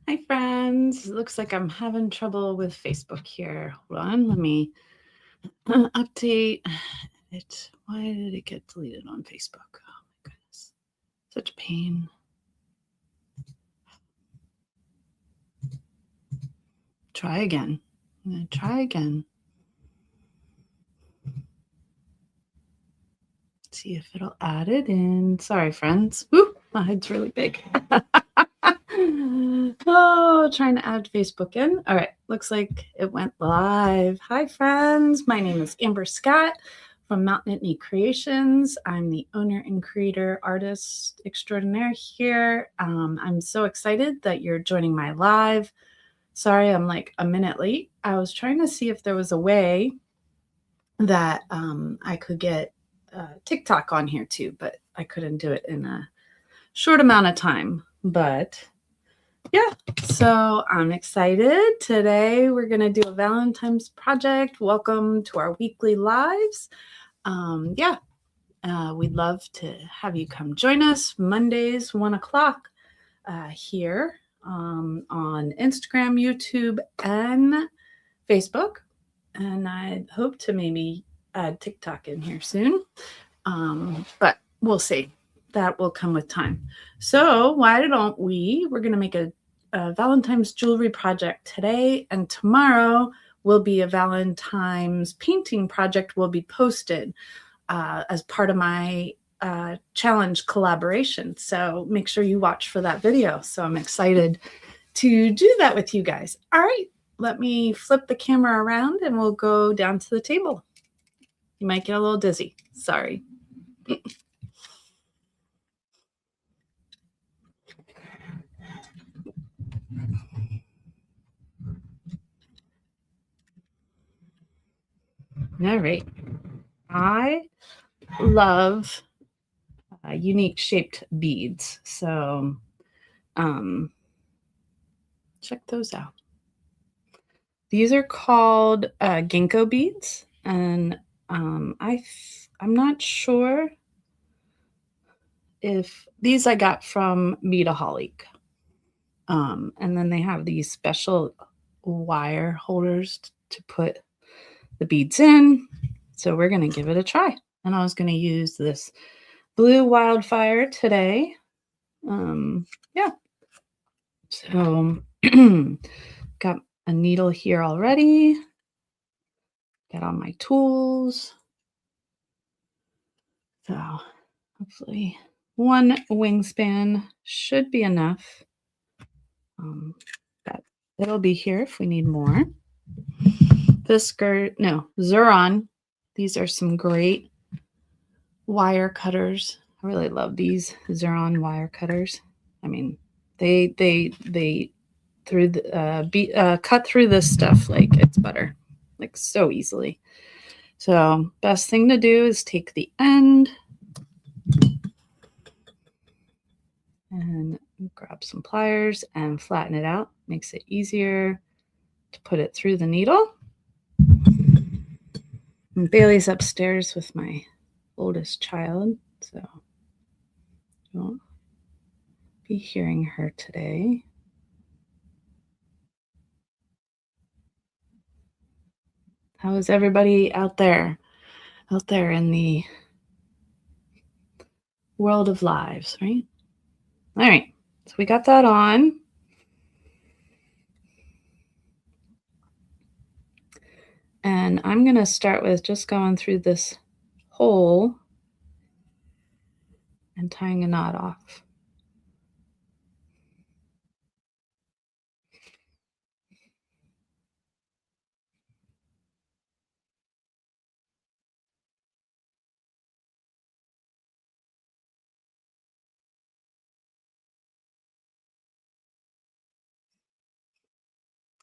Hi, friends. It looks like I'm having trouble with Facebook here. Hold on. Let me update it. Why did it get deleted on Facebook? Oh, my goodness. Such a pain. Try again. I'm going to try again. See if it'll add it in. Sorry, friends. Woo, my head's really big. Oh, trying to add Facebook in. All right, looks like it went live. Hi, friends. My name is Amber Scott from Mountain Whitney Creations. I'm the owner and creator artist extraordinaire here. I'm so excited that you're joining my live. Sorry, I'm like a minute late. I was trying to see if there was a way that I could get TikTok on here too, but I couldn't do it in a short amount of time. But yeah, so I'm excited. Today we're going to do a Valentine's project. Welcome to our weekly lives. We'd love to have you come join us Mondays, 1 o'clock here on Instagram, YouTube, and Facebook. And I hope to maybe add TikTok in here soon. But we'll see. That will come with time. So why don't we're going to make a Valentine's jewelry project today, and tomorrow will be a Valentine's painting project will be posted as part of my challenge collaboration. So make sure you watch for that video. So I'm excited to do that with you guys. All right, let me flip the camera around and we'll go down to the table. You might get a little dizzy. Sorry. All right. I love unique shaped beads. So check those out. These are called ginkgo beads. And I'm not sure if these I got from Beadaholique. And then they have these special wire holders to put the beads in. So we're going to give it a try. And I was going to use this blue wildfire today. Yeah. So got a needle here already. Got all my tools. So hopefully one wingspan should be enough. But it'll be here if we need more. This Xuron. These are some great wire cutters. I really love these Xuron wire cutters. I mean, they cut through this stuff like it's butter, like so easily. So best thing to do is take the end and grab some pliers and flatten it out. Makes it easier to put it through the needle. And Bailey's upstairs with my oldest child, so you won't be hearing her today. How is everybody out there in the world of lives, right? All right, so we got that on. And I'm going to start with just going through this hole and tying a knot off.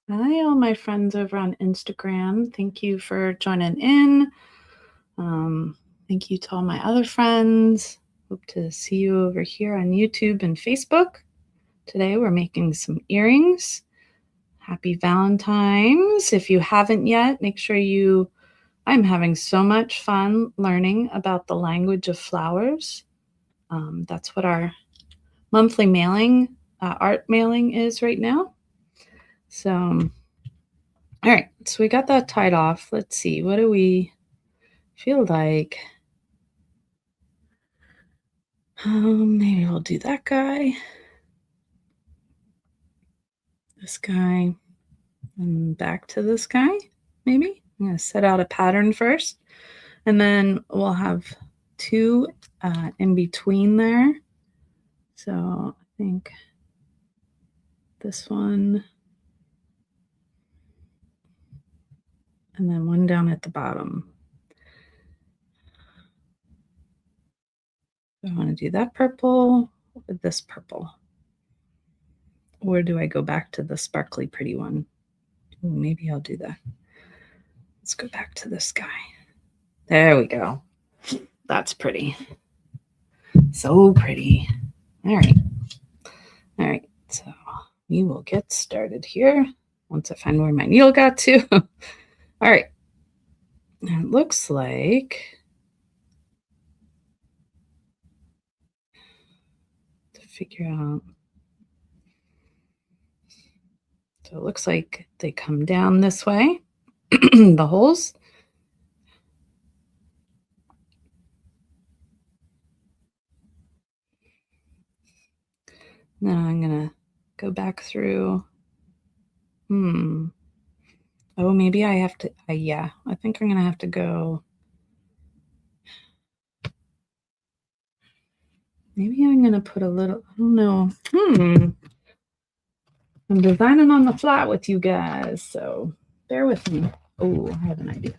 Hi, all my friends over on Instagram. Thank you for joining in. Thank you to all my other friends. Hope to see you over here on YouTube and Facebook. Today we're making some earrings. Happy Valentine's. If you haven't yet, make sure I'm having so much fun learning about the language of flowers. That's what our monthly mailing, art mailing is right now. So, all right, so we got that tied off. Let's see, what do we feel like? Maybe we'll do that guy, this guy, and back to this guy, maybe. I'm going to set out a pattern first, and then we'll have two in between there. So I think this one, and then one down at the bottom. I want to do that purple with this purple. Or do I go back to the sparkly pretty one? Ooh, maybe I'll do that. Let's go back to this guy. There we go. That's pretty. So pretty. All right. All right. So we will get started here once I find where my needle got to. All right. It looks like to figure out. So it looks like they come down this way, the holes. Now I'm going to go back through. Oh, maybe I have to. Yeah, I think I'm going to have to go. Maybe I'm going to put a little, I don't know. I'm designing on the fly with you guys, so bear with me. Oh, I have an idea.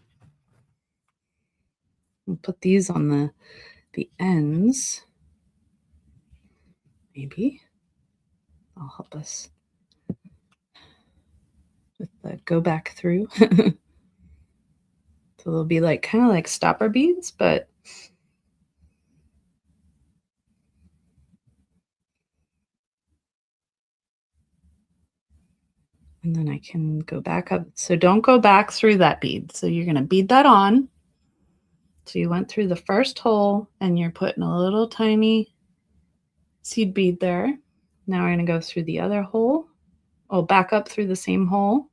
We'll put these on the ends. Maybe I'll help us with the go back through. So they'll be like kind of like stopper beads, but and then I can go back up. So don't go back through that bead. So you're going to bead that on. So you went through the first hole and you're putting a little tiny seed bead there. Now we're going to go through the other hole. Oh, back up through the same hole.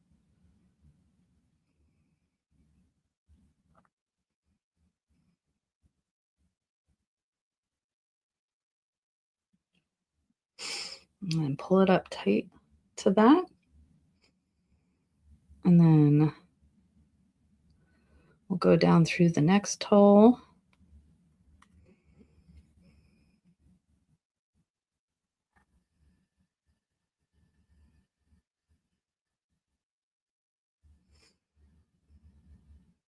And then pull it up tight to that. And then we'll go down through the next hole.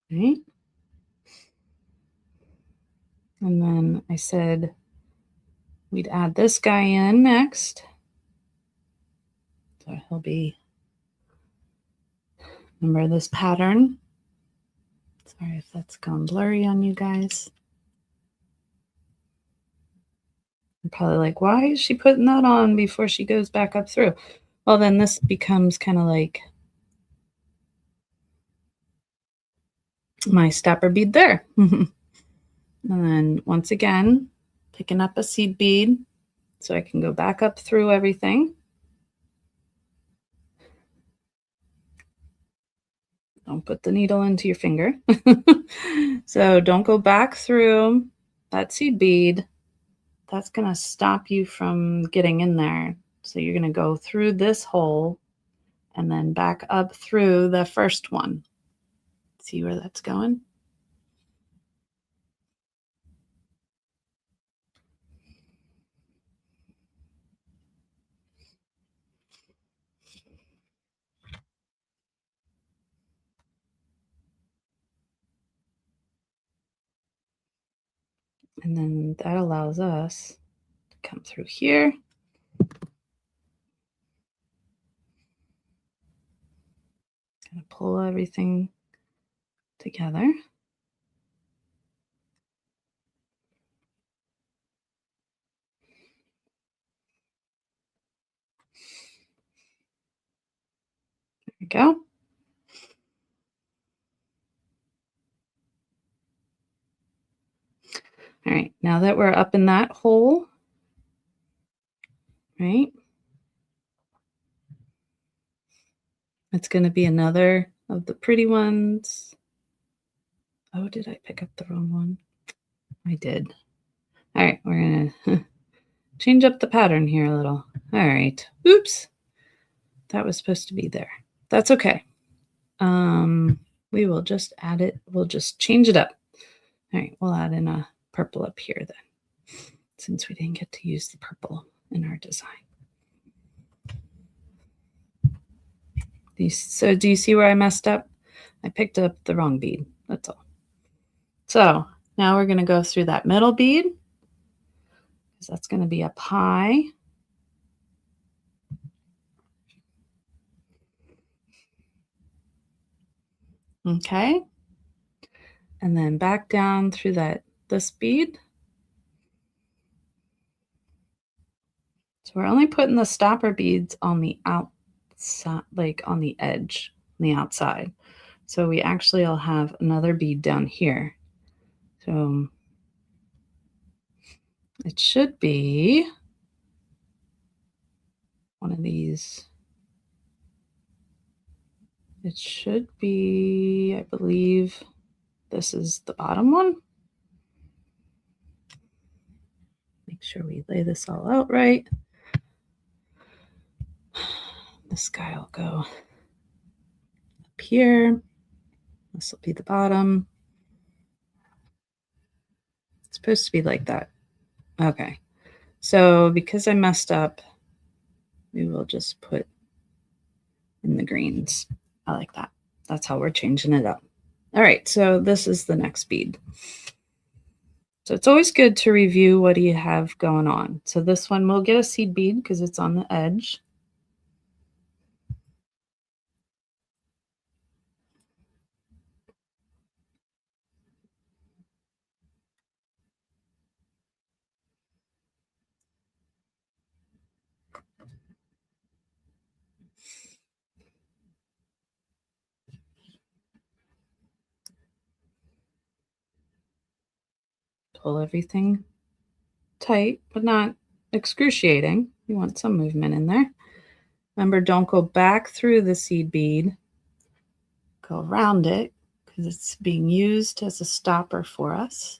Right. And then I said we'd add this guy in next. So he'll be, remember this pattern? Sorry if that's gone blurry on you guys. I'm probably like, why is she putting that on before she goes back up through? Well, then this becomes kind of like my stopper bead there. And then once again, picking up a seed bead so I can go back up through everything. Don't put the needle into your finger. So don't go back through that seed bead. That's going to stop you from getting in there. So you're going to go through this hole and then back up through the first one. See where that's going? And then that allows us to come through here. Gonna pull everything together. There we go. All right, now that we're up in that hole, right? It's going to be another of the pretty ones. Oh, did I pick up the wrong one? I did. All right, we're going to change up the pattern here a little. All right. Oops. That was supposed to be there. That's okay. We will just add it. We'll just change it up. All right, we'll add in a purple up here then, since we didn't get to use the purple in our design. So do you see where I messed up? I picked up the wrong bead. That's all. So now we're going to go through that middle bead, because that's going to be up high. Okay. And then back down through this bead. So we're only putting the stopper beads on the outside, like on the edge, on the outside. So we actually will have another bead down here. So it should be one of these. It should be, I believe, this is the bottom one. Make sure we lay this all out right. This guy will go up here. This will be the bottom. It's supposed to be like that. Okay. So because I messed up, we will just put in the greens. I like that. That's how we're changing it up. All right, so this is the next bead. So it's always good to review what do you have going on. So this one will get a seed bead because it's on the edge. Pull everything tight, but not excruciating. You want some movement in there. Remember, don't go back through the seed bead. Go around it because it's being used as a stopper for us.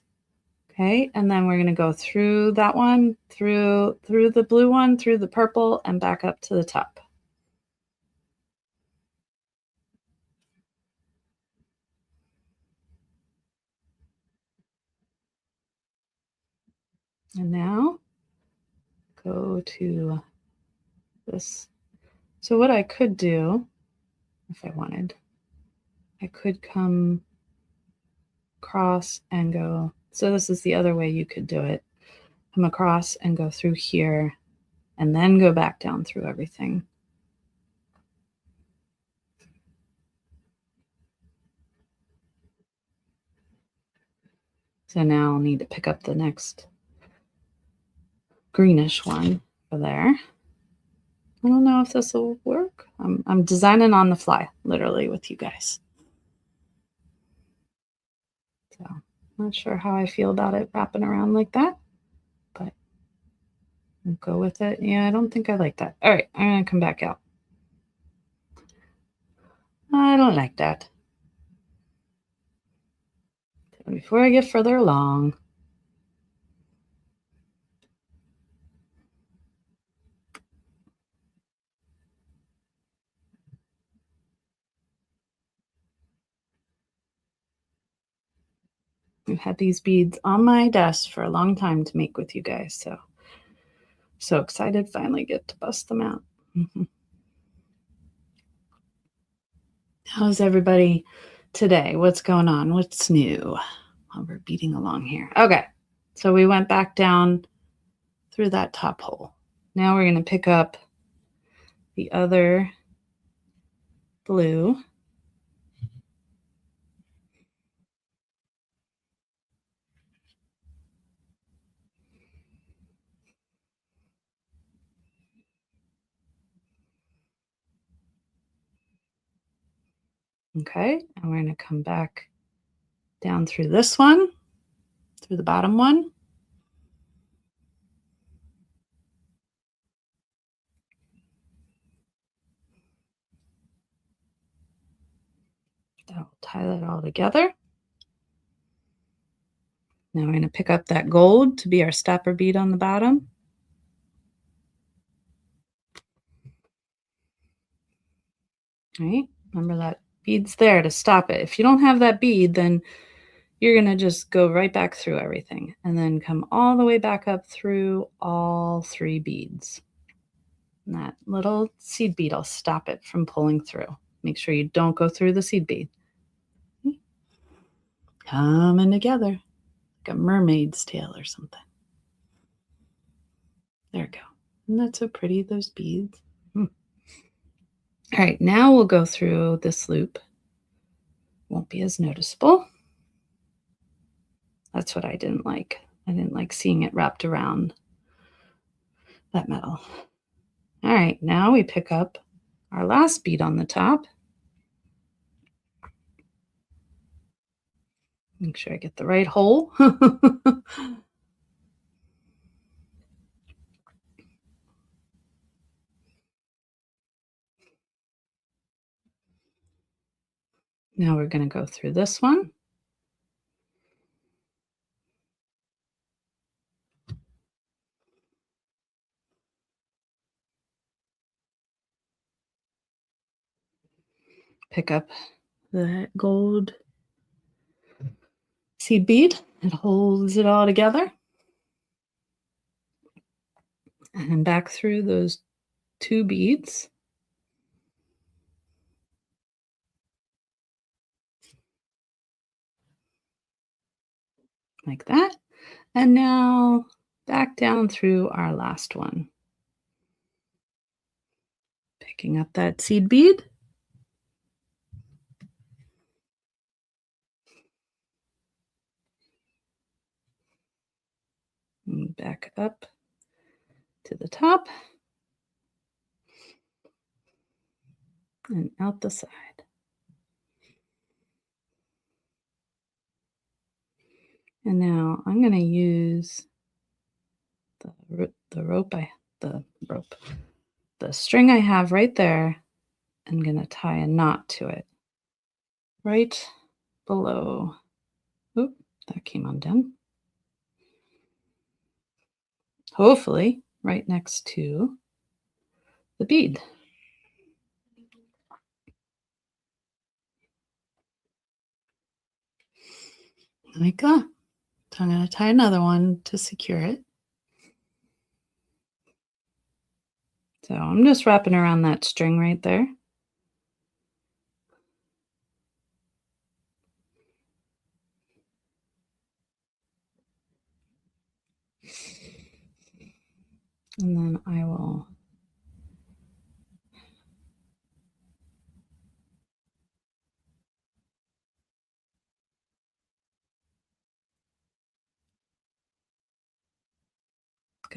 Okay, and then we're going to go through that one, through the blue one, through the purple, and back up to the top. And now go to this. So what I could do, if I wanted, I could come across and go. So this is the other way you could do it. Come across and go through here, and then go back down through everything. So now I'll need to pick up the next greenish one for there. I don't know if this will work. I'm designing on the fly, literally, with you guys. So I'm not sure how I feel about it wrapping around like that, but I'll go with it. Yeah, I don't think I like that. All right, I'm going to come back out. I don't like that. Before I get further along, I've had these beads on my desk for a long time to make with you guys, so excited finally get to bust them out. How's everybody today? What's going on? What's new? While we're beating along here. Okay, so we went back down through that top hole. Now we're going to pick up the other blue. Okay, and we're going to come back down through this one, through the bottom one. I'll tie that all together. Now we're going to pick up that gold to be our stopper bead on the bottom. All right, remember that bead's there to stop it. If you don't have that bead, then you're going to just go right back through everything and then come all the way back up through all 3 beads. And that little seed bead will stop it from pulling through. Make sure you don't go through the seed bead. Coming together like a mermaid's tail or something. There we go. Isn't that so pretty, those beads? All right, now we'll go through this loop. Won't be as noticeable. That's what I didn't like. I didn't like seeing it wrapped around that metal. All right, now we pick up our last bead on the top. Make sure I get the right hole. Now we're going to go through this one. Pick up the gold seed bead. It holds it all together. And back through those 2 beads. Like that. And now back down through our last one. Picking up that seed bead. And back up to the top. And out the side. And now I'm going to use the string I have right there. I'm going to tie a knot to it right below. Oop, that came undone. Hopefully right next to the bead. Like that. So I'm going to tie another one to secure it. So I'm just wrapping around that string right there. And then I will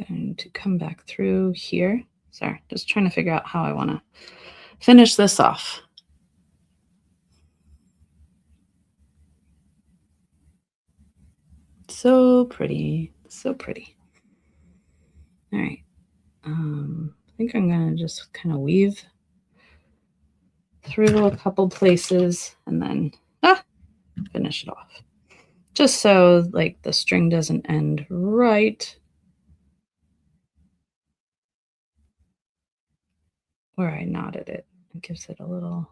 going to come back through here. Sorry, just trying to figure out how I want to finish this off. So pretty, so pretty. All right, I think I'm going to just kind of weave through a couple places and then finish it off. Just so like the string doesn't end right where I knotted it. It gives it a little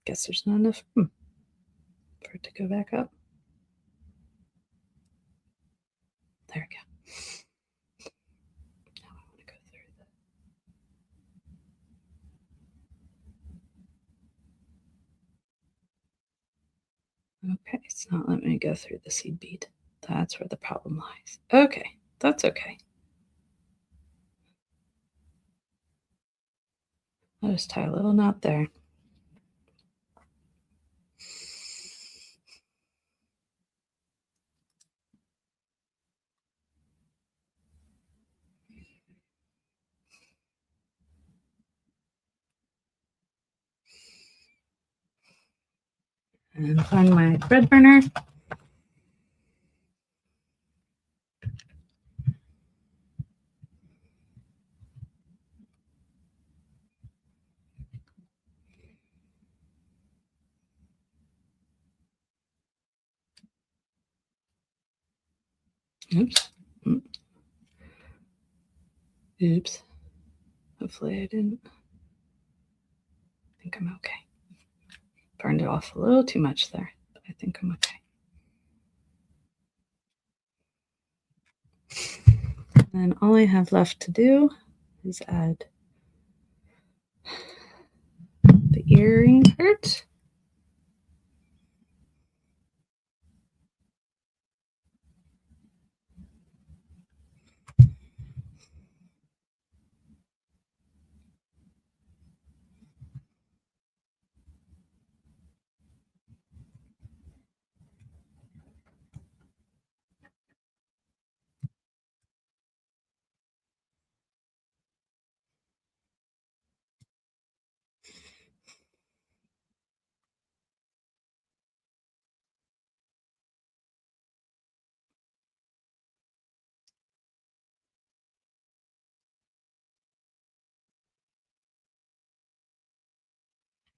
guess there's not enough for it to go back up. There we go. Now I want to go through that. Okay, it's not letting me go through the seed bead. That's where the problem lies. Okay, that's okay. I'll just tie a little knot there. And find my thread burner. Oops. Oops. Hopefully I didn't. I think I'm okay. Burned it off a little too much there, but I think I'm okay. And then all I have left to do is add the earring part.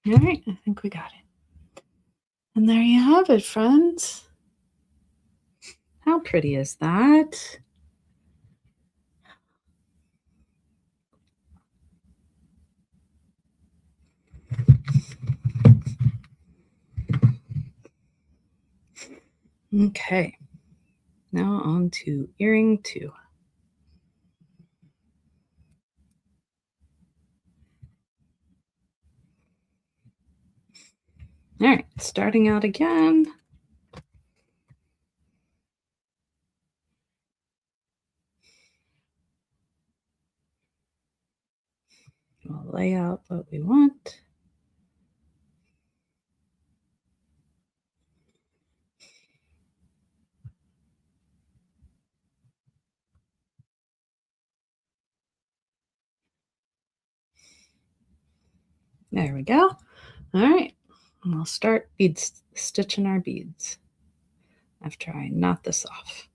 All right, I think we got it. And there you have it, friends. How pretty is that? Okay, now on to earring 2. All right, starting out again. We'll lay out what we want. There we go. All right, and we'll start stitching our beads after I knot this off.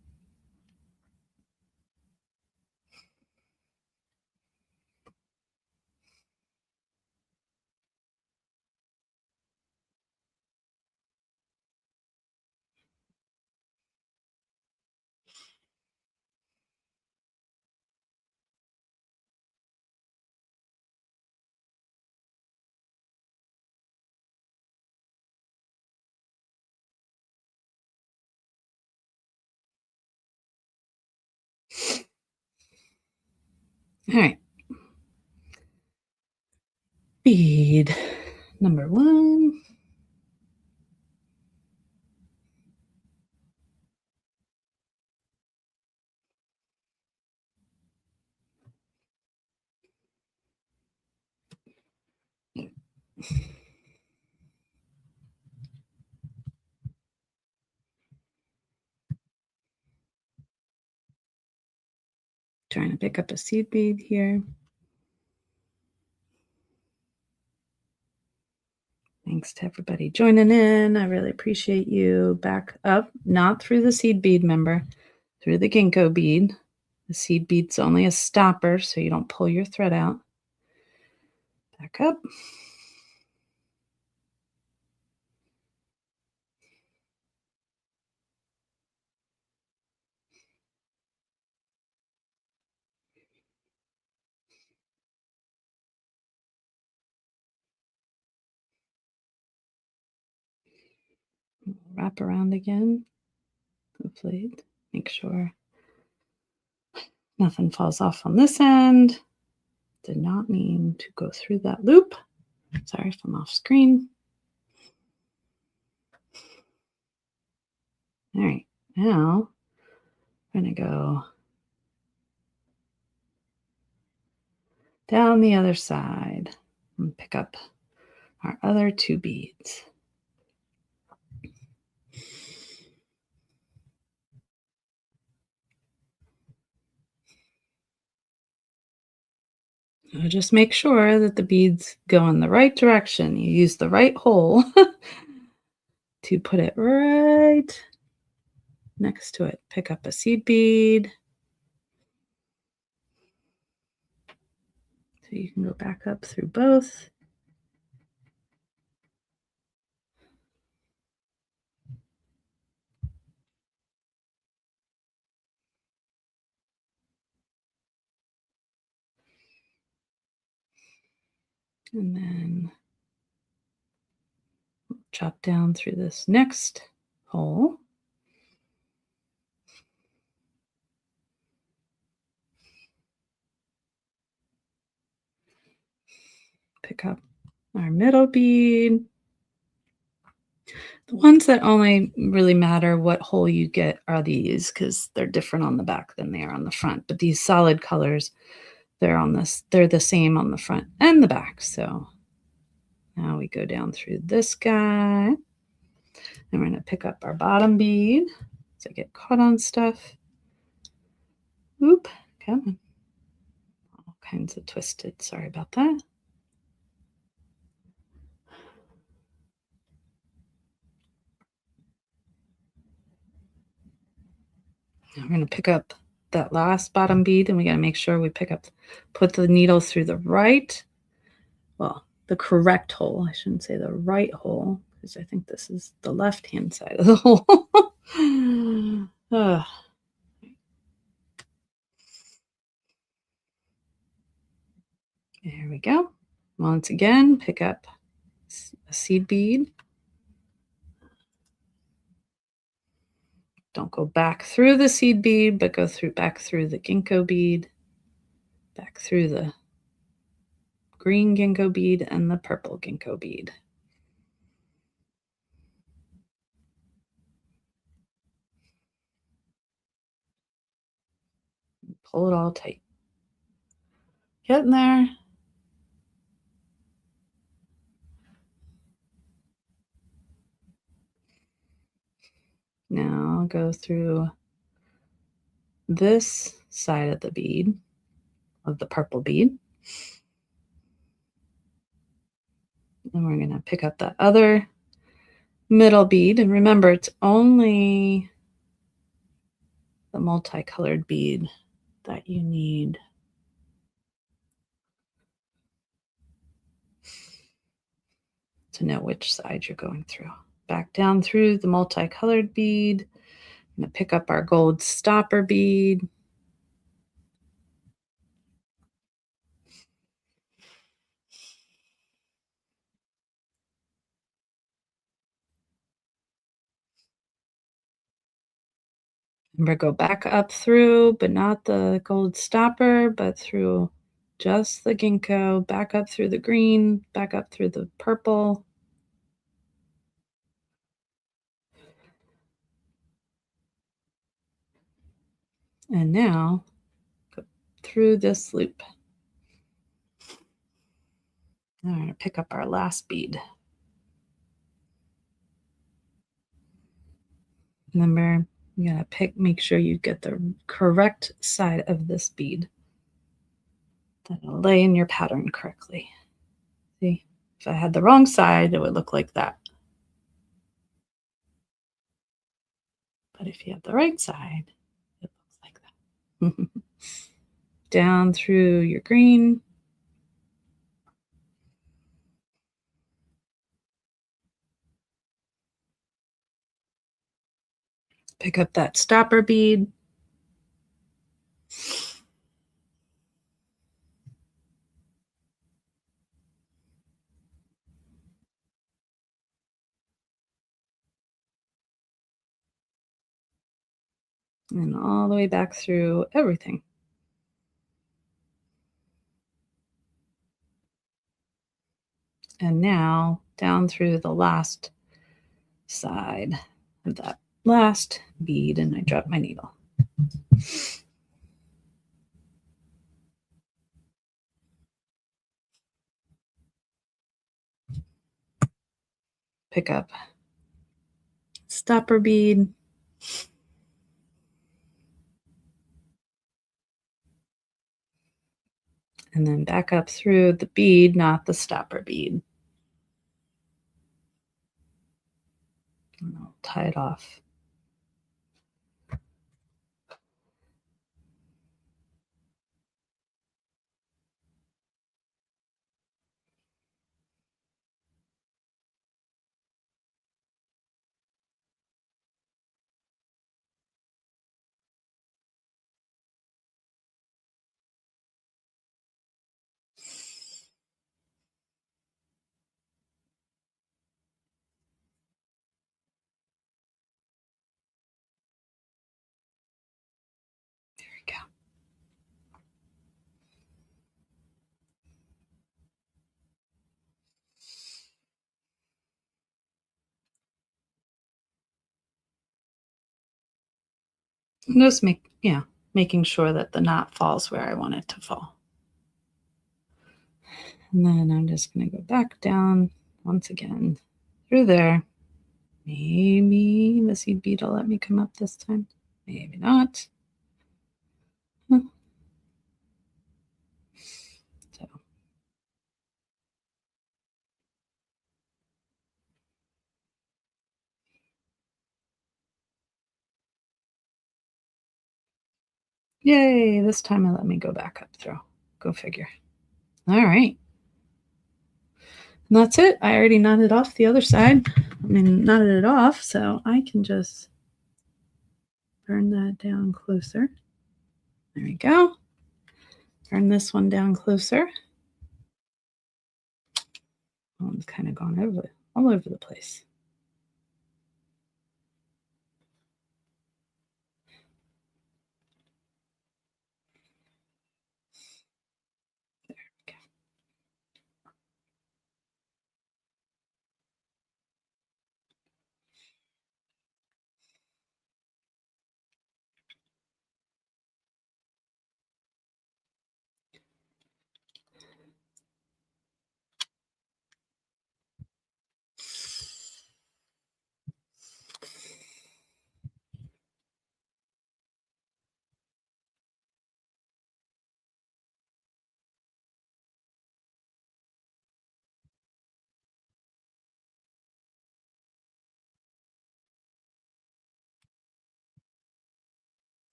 All right, bead number 1. Trying to pick up a seed bead here. Thanks to everybody joining in. I really appreciate you. Back up, not through the seed bead, member, through the ginkgo bead. The seed bead's only a stopper, so you don't pull your thread out. Back up. Wrap around again. Hopefully, make sure nothing falls off on this end. Did not mean to go through that loop. Sorry if I'm off screen. All right, now we're going to go down the other side and pick up our other 2 beads. So just make sure that the beads go in the right direction. You use the right hole to put it right next to it. Pick up a seed bead. So you can go back up through both. And then chop down through this next hole. Pick up our middle bead. The ones that only really matter what hole you get are these because they're different on the back than they are on the front. But these solid colors, they're the same on the front and the back. So now we go down through this guy. And we're going to pick up our bottom bead. So I get caught on stuff. Oop, come on. All kinds of twisted. Sorry about that. Now we're going to pick up that last bottom bead, and we got to make sure we put the needle through the the correct hole. I shouldn't say the right hole, because I think this is the left-hand side of the hole. There we go. Once again, pick up a seed bead. Don't go back through the seed bead, but go back through the ginkgo bead, back through the green ginkgo bead and the purple ginkgo bead. Pull it all tight. Getting there. Now go through this side of the bead, of the purple bead. And we're going to pick up that other middle bead. And remember, it's only the multicolored bead that you need. To know which side you're going through. Back down through the multicolored bead. I'm going to pick up our gold stopper bead. Remember, go back up through, but not the gold stopper, but through just the ginkgo, back up through the green, back up through the purple. And now go through this loop. Now we're going to pick up our last bead. Remember, you got to make sure you get the correct side of this bead. That'll lay in your pattern correctly. See, if I had the wrong side, it would look like that. But if you have the right side, it looks like that. Down through your green. Pick up that stopper bead. And all the way back through everything. And now down through the last side of that last bead, and I drop my needle. Pick up stopper bead. And then back up through the bead, not the stopper bead. And I'll tie it off. go. Just making sure that the knot falls where I want it to fall. And then I'm just going to go back down once again through there. Maybe the seed bead will let me come up this time. Maybe not. So. Yay, this time it let me go back up through. Go figure. All right. And that's it. I already knotted off the other side. Knotted it off, so I can just burn that down closer. There we go. Turn this one down closer. Oh, it's kind of gone all over the place.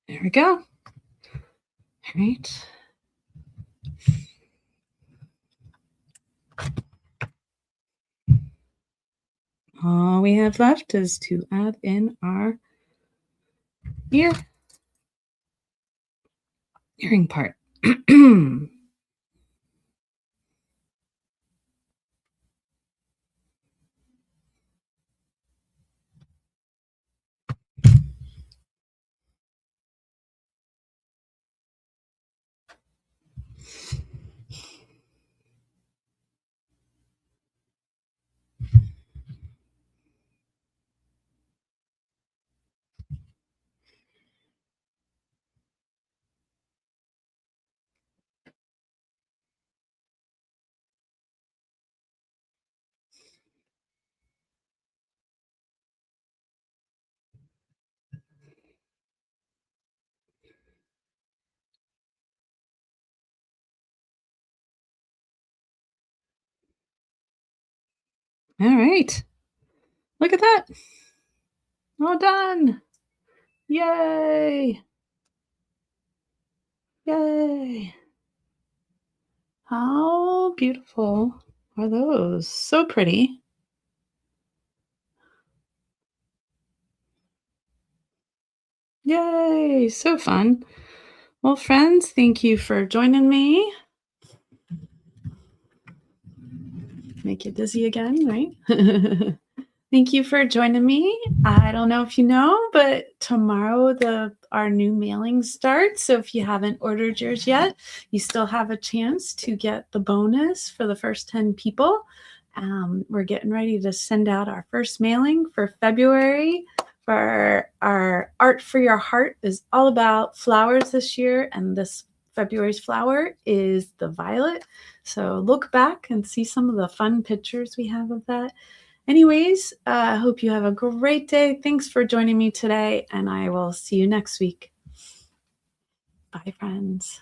There we go. There we go. All right. All we have left is to add in our earring part. All right. Look at that. All done. Yay. Yay. How beautiful are those? So pretty. Yay. So fun. Well, friends, thank you for joining me. Make you dizzy again, right? Thank you for joining me. I don't know if you know, but tomorrow our new mailing starts. So if you haven't ordered yours yet, you still have a chance to get the bonus for the first 10 people. We're getting ready to send out our first mailing for February. For our Art for Your Heart is all about flowers this year, and this February's flower is the violet. So look back and see some of the fun pictures we have of that. Anyways, I hope you have a great day. Thanks for joining me today, and I will see you next week. Bye, friends.